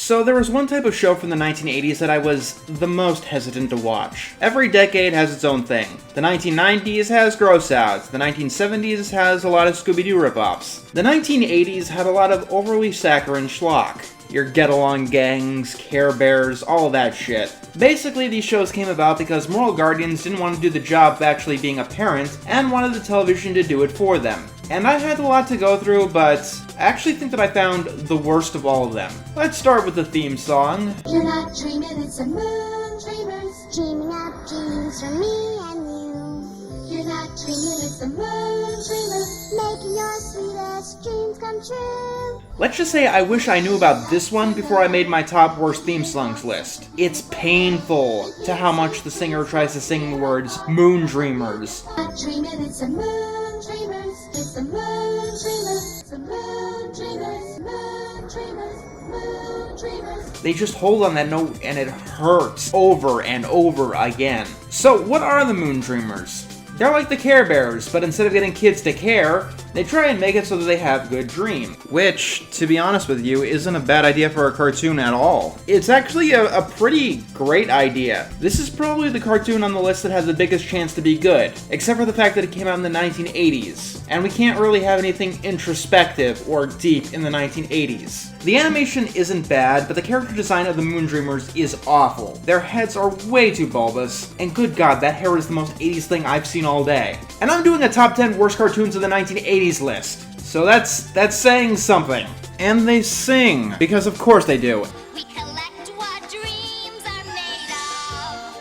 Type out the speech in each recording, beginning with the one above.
So there was one type of show from the 1980s that I was the most hesitant to watch. Every decade has its own thing. The 1990s has gross outs, the 1970s has a lot of Scooby-Doo ripoffs. The 1980s had a lot of overly saccharine schlock. Your get-along gangs, Care Bears, all of that shit. Basically, these shows came about because moral guardians didn't want to do the job of actually being a parent and wanted the television to do it for them. And I had a lot to go through, but I actually think that I found the worst of all of them. Let's start with the theme song. You're not dreaming, it's the Moondreamers, dreaming up dreams for me and you. You're not dreaming, it's the Moondreamers, making your sweetest dreams come true. Let's just say I wish I knew about this one before I made my top worst theme songs list. It's painful to how much the singer tries to sing the words Moondreamers. You're not dreaming, it's the Moondreamers, it's the Moondreamers, it's the Moondreamers, Moondreamers, Moondreamers. They just hold on that note and it hurts over and over again. So what are the Moondreamers? They're like the Care Bears, but instead of getting kids to care, they try and make it so that they have good dream. Which, to be honest with you, isn't a bad idea for a cartoon at all. It's actually a pretty great idea. This is probably the cartoon on the list that has the biggest chance to be good, except for the fact that it came out in the 1980s, and we can't really have anything introspective or deep in the 1980s. The animation isn't bad, but the character design of the Moondreamers is awful. Their heads are way too bulbous, and good god, that hair is the most 80s thing I've seen all day. And I'm doing a top 10 worst cartoons of the 1980s list, so that's saying something. And they sing, because of course they do. We collect what dreams are made of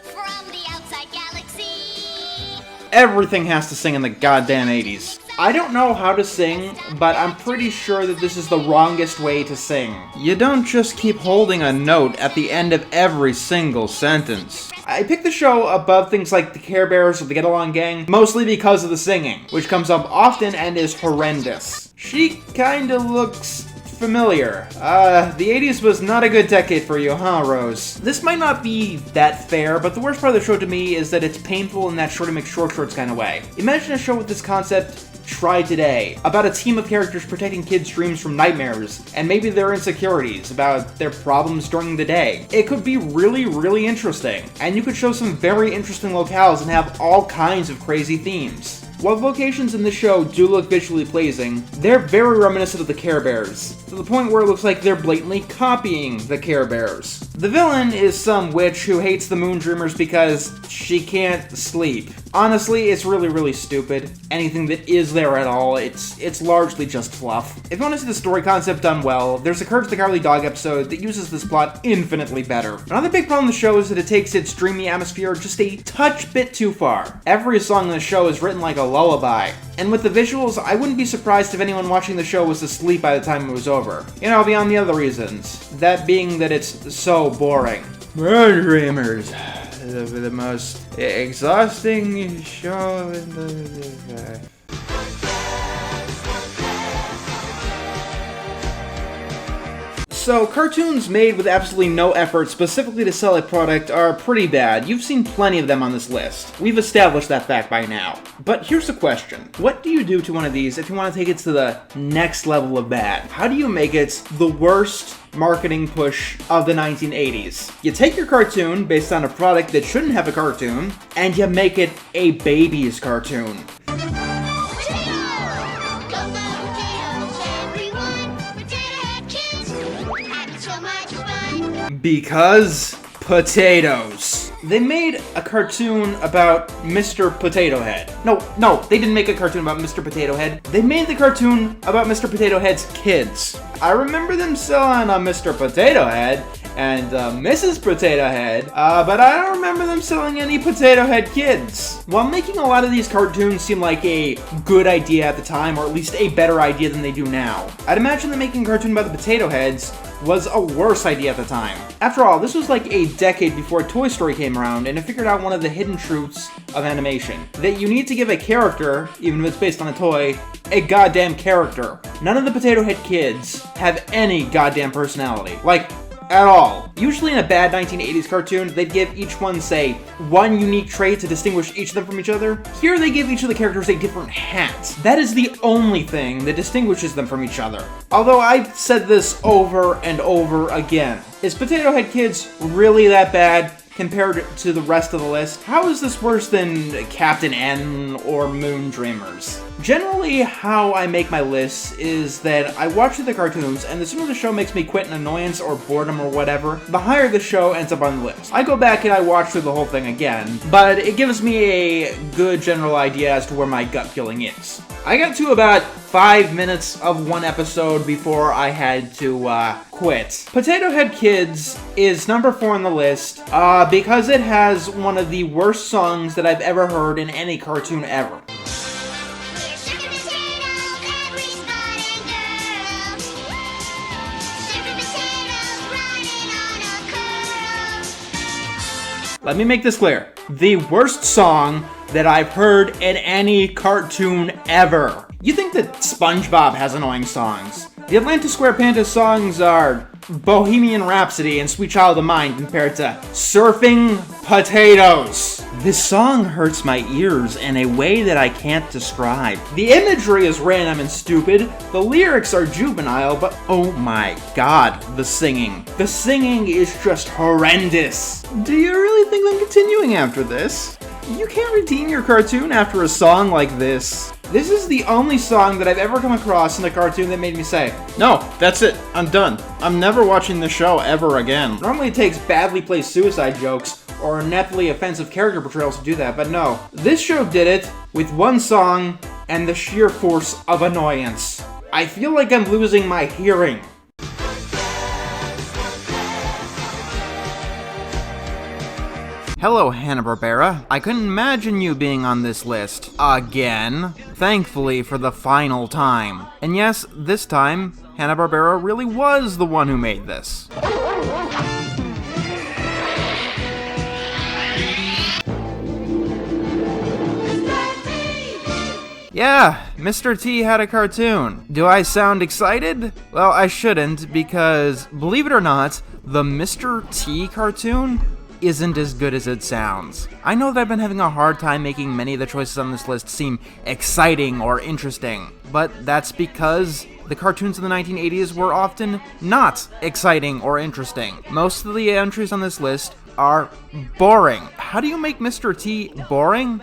from the outside galaxy. Everything has to sing in the goddamn 80s. I don't know how to sing, but I'm pretty sure that this is the wrongest way to sing. You don't just keep holding a note at the end of every single sentence. I picked the show above things like the Care Bears or the Get Along Gang, mostly because of the singing, which comes up often and is horrendous. She kinda looks familiar. The 80s was not a good decade for you, huh, Rose? This might not be that fair, but the worst part of the show to me is that it's painful in that Shorty McShort kind of way. Imagine a show with this concept tried today, about a team of characters protecting kids' dreams from nightmares, and maybe their insecurities, about their problems during the day. It could be really, really interesting, and you could show some very interesting locales and have all kinds of crazy themes. While the locations in the show do look visually pleasing, they're very reminiscent of the Care Bears, to the point where it looks like they're blatantly copying the Care Bears. The villain is some witch who hates the Moondreamers because she can't sleep. Honestly, it's really, really stupid. Anything that is there at all, it's largely just fluff. If you want to see the story concept done well, there's a Courage the Cowardly Dog episode that uses this plot infinitely better. Another big problem with the show is that it takes its dreamy atmosphere just a touch bit too far. Every song in the show is written like a lullaby. And with the visuals, I wouldn't be surprised if anyone watching the show was asleep by the time it was over. You know, beyond the other reasons. That being that it's so boring. Moondreamers. The most exhausting show in the... So, cartoons made with absolutely no effort specifically to sell a product are pretty bad. You've seen plenty of them on this list. We've established that fact by now. But here's the question. What do you do to one of these if you want to take it to the next level of bad? How do you make it the worst marketing push of the 1980s? You take your cartoon based on a product that shouldn't have a cartoon, and you make it a baby's cartoon. Because potatoes. They made a cartoon about Mr. Potato Head. No, they didn't make a cartoon about Mr. Potato Head. They made the cartoon about Mr. Potato Head's kids. I remember them selling a Mr. Potato Head and Mrs. Potato Head, but I don't remember them selling any Potato Head kids. While making a lot of these cartoons seem like a good idea at the time, or at least a better idea than they do now, I'd imagine that making a cartoon about the Potato Heads was a worse idea at the time. After all, this was like a decade before Toy Story came around, and it figured out one of the hidden truths of animation. That you need to give a character, even if it's based on a toy, a goddamn character. None of the Potato Head kids have any goddamn personality. Like, at all. Usually in a bad 1980s cartoon, they'd give each one, say, one unique trait to distinguish each of them from each other. Here they give each of the characters a different hat. That is the only thing that distinguishes them from each other. Although I've said this over and over again. Is Potato Head Kids really that bad compared to the rest of the list? How is this worse than Captain N or Moondreamers? Generally, how I make my lists is that I watch the cartoons, and the sooner the show makes me quit an annoyance or boredom or whatever, the higher the show ends up on the list. I go back and I watch through the whole thing again, but it gives me a good general idea as to where my gut feeling is. I got to about 5 minutes of one episode before I had to quit. Potato Head Kids is number 4 on the list because it has one of the worst songs that I've ever heard in any cartoon ever. Let me make this clear. The worst song that I've heard in any cartoon ever. You think that SpongeBob has annoying songs? The Atlantis Square Pandas songs are Bohemian Rhapsody and Sweet Child of Mine compared to Surfing Potatoes. This song hurts my ears in a way that I can't describe. The imagery is random and stupid, the lyrics are juvenile, but oh my god, the singing. The singing is just horrendous. Do you really think I'm continuing after this? You can't redeem your cartoon after a song like this. This is the only song that I've ever come across in a cartoon that made me say, no, that's it, I'm done. I'm never watching this show ever again. Normally it takes badly placed suicide jokes or ineptly offensive character portrayals to do that, but no. This show did it with one song and the sheer force of annoyance. I feel like I'm losing my hearing. Hello, Hanna-Barbera. I couldn't imagine you being on this list. Again. Thankfully for the final time. And yes, this time, Hanna-Barbera really was the one who made this. Yeah, Mr. T had a cartoon. Do I sound excited? Well, I shouldn't, because, believe it or not, the Mr. T cartoon isn't as good as it sounds. I know that I've been having a hard time making many of the choices on this list seem exciting or interesting, but that's because the cartoons in the 1980s were often not exciting or interesting. Most of the entries on this list are boring. How do you make Mr. T boring?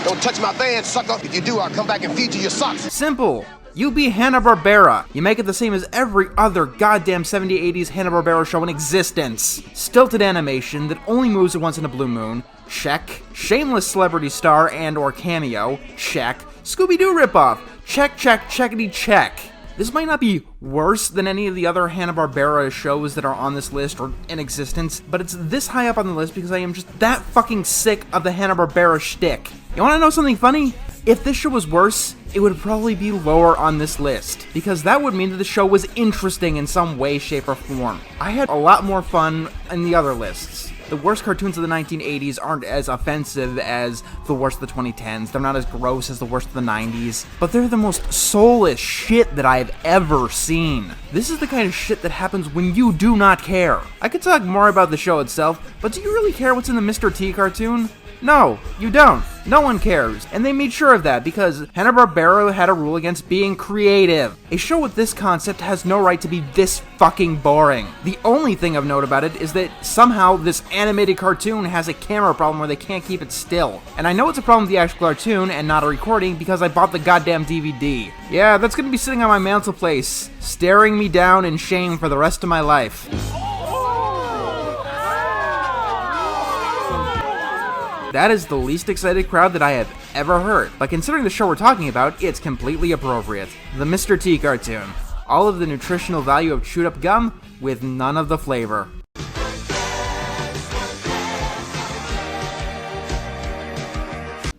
Don't touch my van, sucker. If you do, I'll come back and feed you your socks. Simple. You be Hanna-Barbera. You make it the same as every other goddamn 70s, 80s Hanna-Barbera show in existence. Stilted animation that only moves once in a blue moon. Check. Shameless celebrity star and or cameo. Check. Scooby-Doo ripoff. Check, check, checkity check. This might not be worse than any of the other Hanna-Barbera shows that are on this list or in existence, but it's this high up on the list because I am just that fucking sick of the Hanna-Barbera shtick. You wanna know something funny? If this show was worse, it would probably be lower on this list, because that would mean that the show was interesting in some way, shape, or form. I had a lot more fun in the other lists. The worst cartoons of the 1980s aren't as offensive as the worst of the 2010s, they're not as gross as the worst of the 90s, but they're the most soulless shit that I've ever seen. This is the kind of shit that happens when you do not care. I could talk more about the show itself, but do you really care what's in the Mr. T cartoon? No, you don't. No one cares. And they made sure of that because Hanna-Barbera had a rule against being creative. A show with this concept has no right to be this fucking boring. The only thing of note about it is that somehow this animated cartoon has a camera problem where they can't keep it still. And I know it's a problem with the actual cartoon and not a recording because I bought the goddamn DVD. Yeah, that's gonna be sitting on my mantelpiece, staring me down in shame for the rest of my life. That is the least excited crowd that I have ever heard, but considering the show we're talking about, it's completely appropriate. The Mr. T cartoon. All of the nutritional value of chewed up gum, with none of the flavor.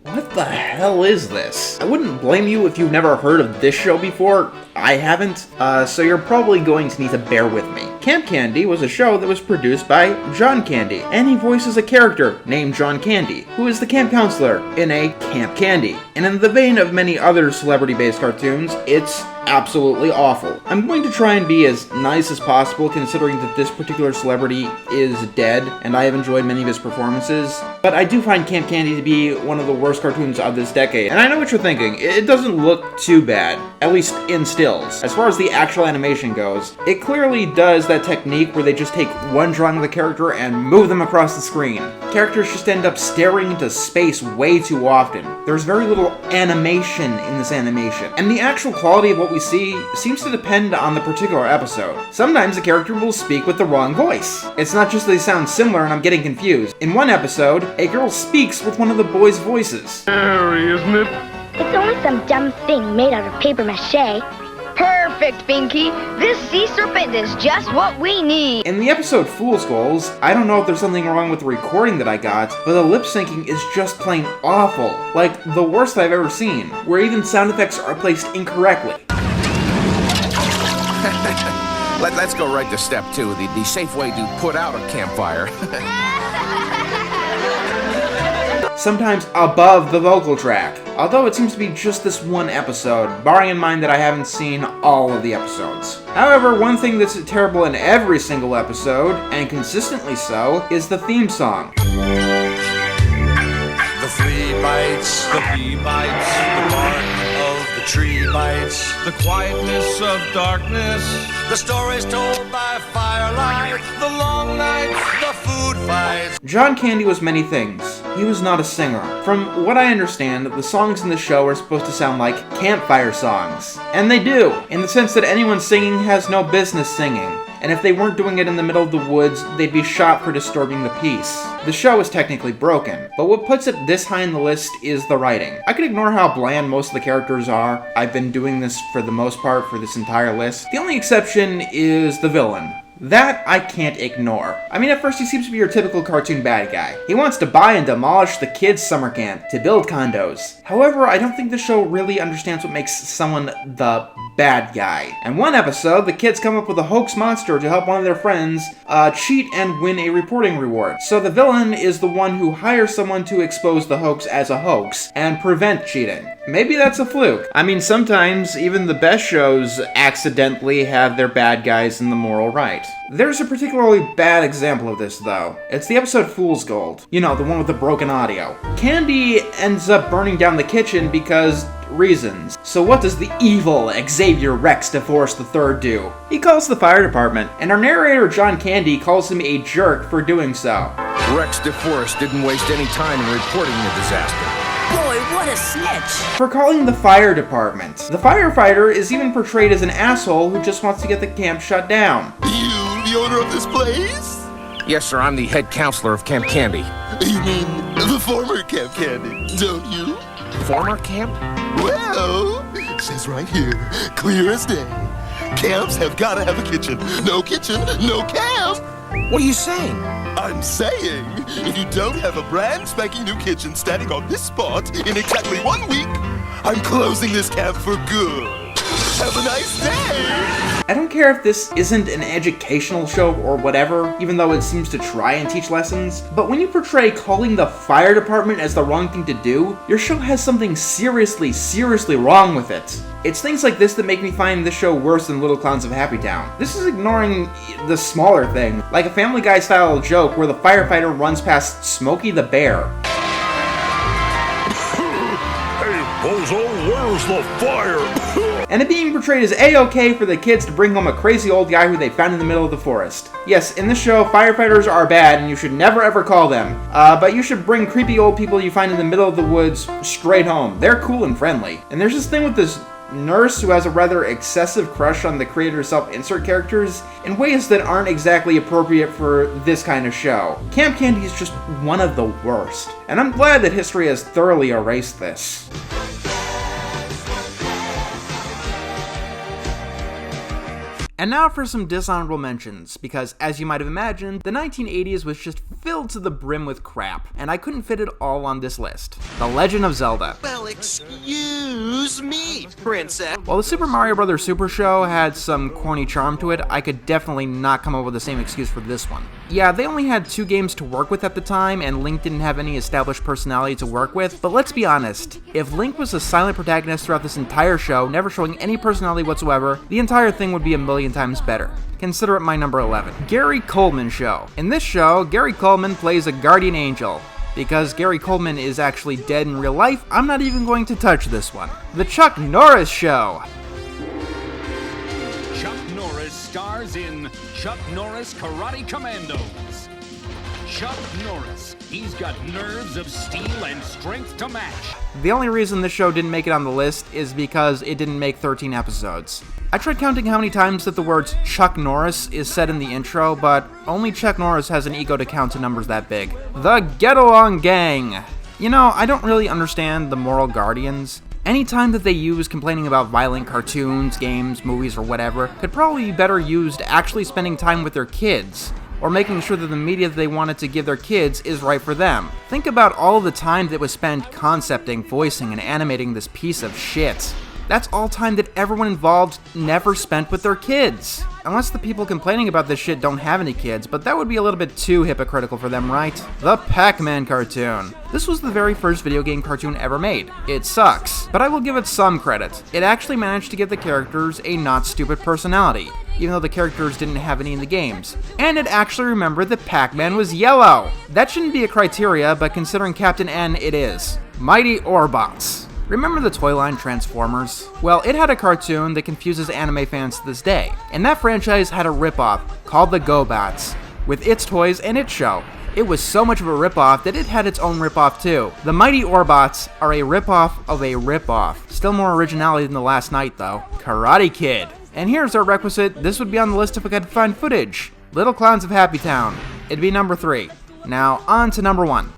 What the hell is this? I wouldn't blame you if you've never heard of this show before. I haven't, so you're probably going to need to bear with me. Camp Candy was a show that was produced by John Candy, and he voices a character named John Candy, who is the camp counselor in a Camp Candy. And in the vein of many other celebrity-based cartoons, it's absolutely awful. I'm going to try and be as nice as possible considering that this particular celebrity is dead, and I have enjoyed many of his performances, but I do find Camp Candy to be one of the worst cartoons of this decade. And I know what you're thinking, it doesn't look too bad, at least in stills. As far as the actual animation goes, it clearly does that technique where they just take one drawing of the character and move them across the screen. Characters just end up staring into space way too often. There's very little animation in this animation, and the actual quality of what we see seems to depend on the particular episode. Sometimes the character will speak with the wrong voice. It's not just that they sound similar and I'm getting confused. In one episode, a girl speaks with one of the boys' voices. Scary, isn't it? It's only some dumb thing made out of paper mache. Perfect, Pinky. This sea serpent is just what we need. In the episode Fool's Goals, I don't know if there's something wrong with the recording that I got, but the lip syncing is just plain awful. Like, the worst I've ever seen, where even sound effects are placed incorrectly. Let's go right to step 2, the safe way to put out a campfire. Sometimes above the vocal track, although it seems to be just this one episode, barring in mind that I haven't seen all of the episodes. However, one thing that's terrible in every single episode, and consistently so, is the theme song. The flea bites, the bee bites, the bark of the tree bites, the quietness of darkness, the stories told by firelight, the long nights, the food fights. John Candy was many things. He was not a singer. From what I understand, the songs in the show are supposed to sound like campfire songs. And they do, in the sense that anyone singing has no business singing. And if they weren't doing it in the middle of the woods, they'd be shot for disturbing the peace. The show is technically broken, but what puts it this high in the list is the writing. I could ignore how bland most of the characters are. I've been doing this for the most part for this entire list. The only exception is the villain. That I can't ignore. I mean, at first he seems to be your typical cartoon bad guy. He wants to buy and demolish the kids' summer camp to build condos. However, I don't think the show really understands what makes someone the bad guy. In one episode, the kids come up with a hoax monster to help one of their friends cheat and win a reporting reward. So the villain is the one who hires someone to expose the hoax as a hoax and prevent cheating. Maybe that's a fluke. I mean, sometimes even the best shows accidentally have their bad guys in the moral right. There's a particularly bad example of this, though. It's the episode Fool's Gold. You know, the one with the broken audio. Candy ends up burning down the kitchen because reasons. So what does the evil Xavier Rex DeForest III do? He calls the fire department, and our narrator John Candy calls him a jerk for doing so. Rex DeForest didn't waste any time in reporting the disaster. Boy, what a snitch! For calling the fire department. The firefighter is even portrayed as an asshole who just wants to get the camp shut down. You, the owner of this place? Yes, sir, I'm the head counselor of Camp Candy. You mean the former Camp Candy, don't you? Former camp? Well, it says right here, clear as day. Camps have gotta have a kitchen. No kitchen, no camp. What are you saying? I'm saying, if you don't have a brand spanking new kitchen standing on this spot in exactly 1 week, I'm closing this camp for good. Have a nice day! I don't care if this isn't an educational show or whatever, even though it seems to try and teach lessons, but when you portray calling the fire department as the wrong thing to do, your show has something seriously wrong with it. It's things like this that make me find this show worse than Little Clowns of Happy Town. This is ignoring the smaller thing, like a Family Guy style joke where the firefighter runs past Smokey the Bear. Hey, Bozo, where's the fire? And it being portrayed as A-okay for the kids to bring home a crazy old guy who they found in the middle of the forest. Yes, in this show, firefighters are bad and you should never ever call them. But you should bring creepy old people you find in the middle of the woods straight home. They're cool and friendly. And there's this thing with this nurse who has a rather excessive crush on the creator's self-insert characters in ways that aren't exactly appropriate for this kind of show. Camp Candy is just one of the worst. And I'm glad that history has thoroughly erased this. And now for some dishonorable mentions, because as you might have imagined, the 1980s was just filled to the brim with crap, and I couldn't fit it all on this list. The Legend of Zelda. Well, excuse me, princess. While the Super Mario Bros. Super Show had some corny charm to it, I could definitely not come up with the same excuse for this one. Yeah, they only had 2 games to work with at the time, and Link didn't have any established personality to work with, but let's be honest, if Link was a silent protagonist throughout this entire show, never showing any personality whatsoever, the entire thing would be a million times better. Consider it my number 11. Gary Coleman Show. In this show, Gary Coleman plays a guardian angel. Because Gary Coleman is actually dead in real life, I'm not even going to touch this one. The Chuck Norris Show. Chuck Norris stars in Chuck Norris Karate Commandos. Chuck Norris, he's got nerves of steel and strength to match. The only reason this show didn't make it on the list is because it didn't make 13 episodes. I tried counting how many times that the words Chuck Norris is said in the intro, but only Chuck Norris has an ego to count to numbers that big. The Get Along Gang. You know, I don't really understand the moral guardians. Any time that they use complaining about violent cartoons, games, movies, or whatever could probably be better used actually spending time with their kids, or making sure that the media that they wanted to give their kids is right for them. Think about all of the time that was spent concepting, voicing, and animating this piece of shit. That's all time that everyone involved never spent with their kids. Unless the people complaining about this shit don't have any kids, but that would be a little bit too hypocritical for them, right? The Pac-Man cartoon. This was the very first video game cartoon ever made. It sucks, but I will give it some credit. It actually managed to give the characters a not stupid personality, even though the characters didn't have any in the games. And it actually remembered that Pac-Man was yellow. That shouldn't be a criteria, but considering Captain N, it is. Mighty Orbots. Remember the toy line Transformers? Well, it had a cartoon that confuses anime fans to this day, and that franchise had a ripoff called the GoBots, with its toys and its show. It was so much of a ripoff that it had its own ripoff too. The Mighty Orbots are a ripoff of a ripoff. Still more originality than the last night though. Karate Kid. And here's our requisite, this would be on the list if I could find footage. Little Clowns of Happy Town. It'd be number 3. Now, on to number 1.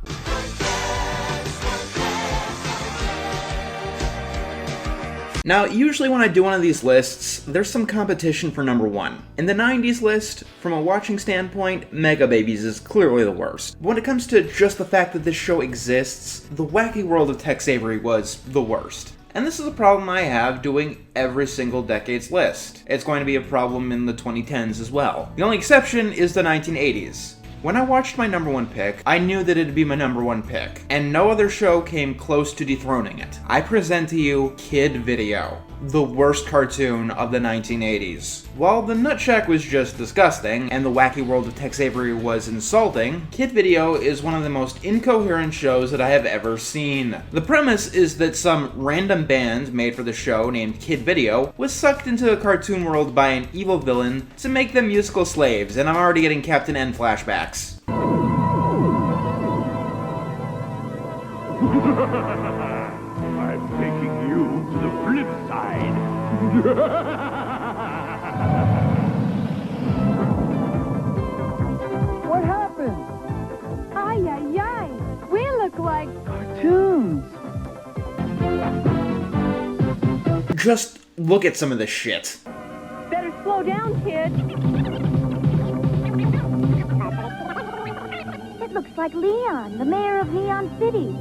Now, usually when I do one of these lists, there's some competition for number 1. In the 90s list, from a watching standpoint, Mega Babies is clearly the worst. When it comes to just the fact that this show exists, The Wacky World of Tex Avery was the worst. And this is a problem I have doing every single decade's list. It's going to be a problem in the 2010s as well. The only exception is the 1980s. When I watched my number 1 pick, I knew that it'd be my number 1 pick, and no other show came close to dethroning it. I present to you Kid Video, the worst cartoon of the 1980s. While the Nutshack was just disgusting, and the Wacky World of Tex Avery was insulting, Kid Video is one of the most incoherent shows that I have ever seen. The premise is that some random band made for the show named Kid Video was sucked into the cartoon world by an evil villain to make them musical slaves, and I'm already getting Captain N flashbacks. I'm taking you to the flip side. What happened? Ay, ay, ay. We look like cartoons. Just look at some of this shit. Better slow down, kid. It looks like Leon, the mayor of Neon City.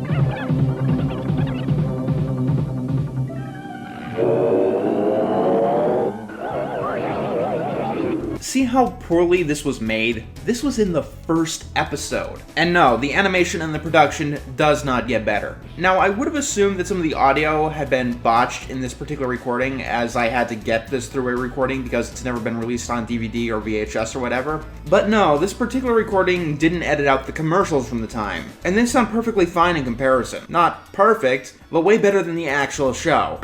See how poorly this was made? This was in the first episode. And no, the animation and the production does not get better. Now, I would have assumed that some of the audio had been botched in this particular recording, as I had to get this through a recording because it's never been released on DVD or VHS or whatever. But no, this particular recording didn't edit out the commercials from the time. And they sound perfectly fine in comparison. Not perfect, but way better than the actual show.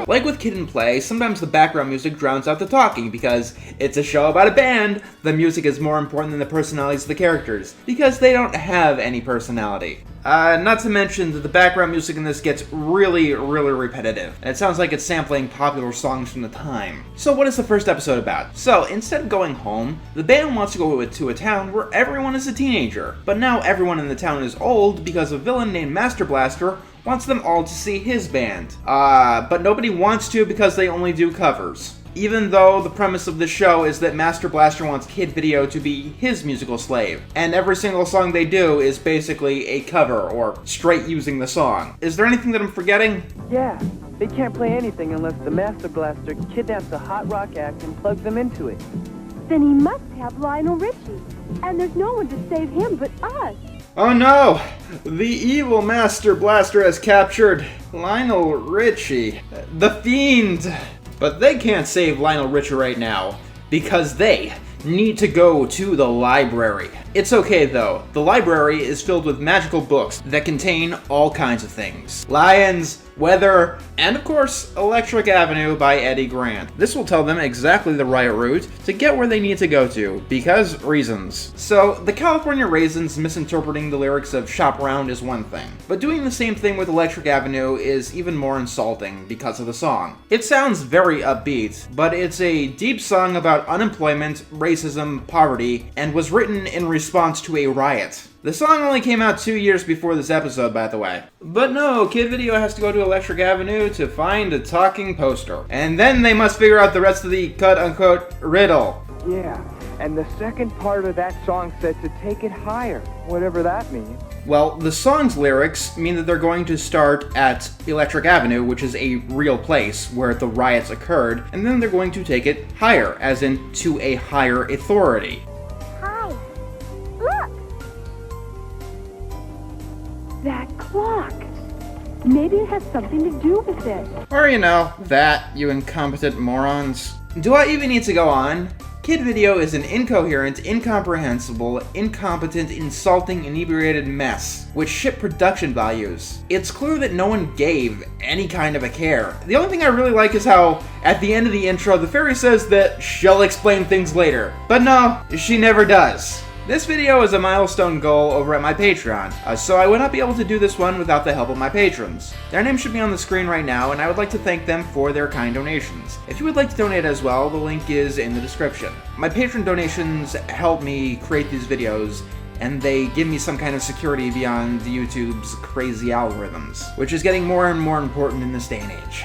Like with Kid and Play, sometimes the background music drowns out the talking because it's a show about a band. The music is more important than the personalities of the characters, because they don't have any personality. Not to mention that the background music in this gets really, really repetitive. And it sounds like it's sampling popular songs from the time. So what is the first episode about? So, instead of going home, the band wants to go to a town where everyone is a teenager. But now everyone in the town is old because a villain named Master Blaster wants them all to see his band. But nobody wants to because they only do covers. Even though the premise of the show is that Master Blaster wants Kid Video to be his musical slave, and every single song they do is basically a cover or straight using the song. Is there anything that I'm forgetting? Yeah, they can't play anything unless the Master Blaster kidnaps a hot rock act and plugs them into it. Then he must have Lionel Richie, and there's no one to save him but us. Oh no! The evil Master Blaster has captured Lionel Richie, the Fiend! But they can't save Lionel Richie right now, because they need to go to the library. It's okay though, the library is filled with magical books that contain all kinds of things. Lions, weather, and of course, Electric Avenue by Eddie Grant. This will tell them exactly the right route to get where they need to go to, because reasons. So, the California Raisins misinterpreting the lyrics of Shop Around is one thing, but doing the same thing with Electric Avenue is even more insulting because of the song. It sounds very upbeat, but it's a deep song about unemployment, racism, poverty, and was written in response to a riot. The song only came out 2 years before this episode, by the way. But no, Kid Video has to go to Electric Avenue to find a talking poster. And then they must figure out the rest of the quote-unquote riddle. Yeah, and the second part of that song said to take it higher, whatever that means. Well, the song's lyrics mean that they're going to start at Electric Avenue, which is a real place where the riots occurred, and then they're going to take it higher, as in to a higher authority. Hi. Look! That clock. Maybe it has something to do with it. Or, you know, that, you incompetent morons. Do I even need to go on? Kid Video is an incoherent, incomprehensible, incompetent, insulting, inebriated mess with shit production values. It's clear that no one gave any kind of a care. The only thing I really like is how, at the end of the intro, the fairy says that she'll explain things later. But no, she never does. This video is a milestone goal over at my Patreon, so I would not be able to do this one without the help of my patrons. Their names should be on the screen right now, and I would like to thank them for their kind donations. If you would like to donate as well, the link is in the description. My patron donations help me create these videos, and they give me some kind of security beyond YouTube's crazy algorithms, which is getting more and more important in this day and age.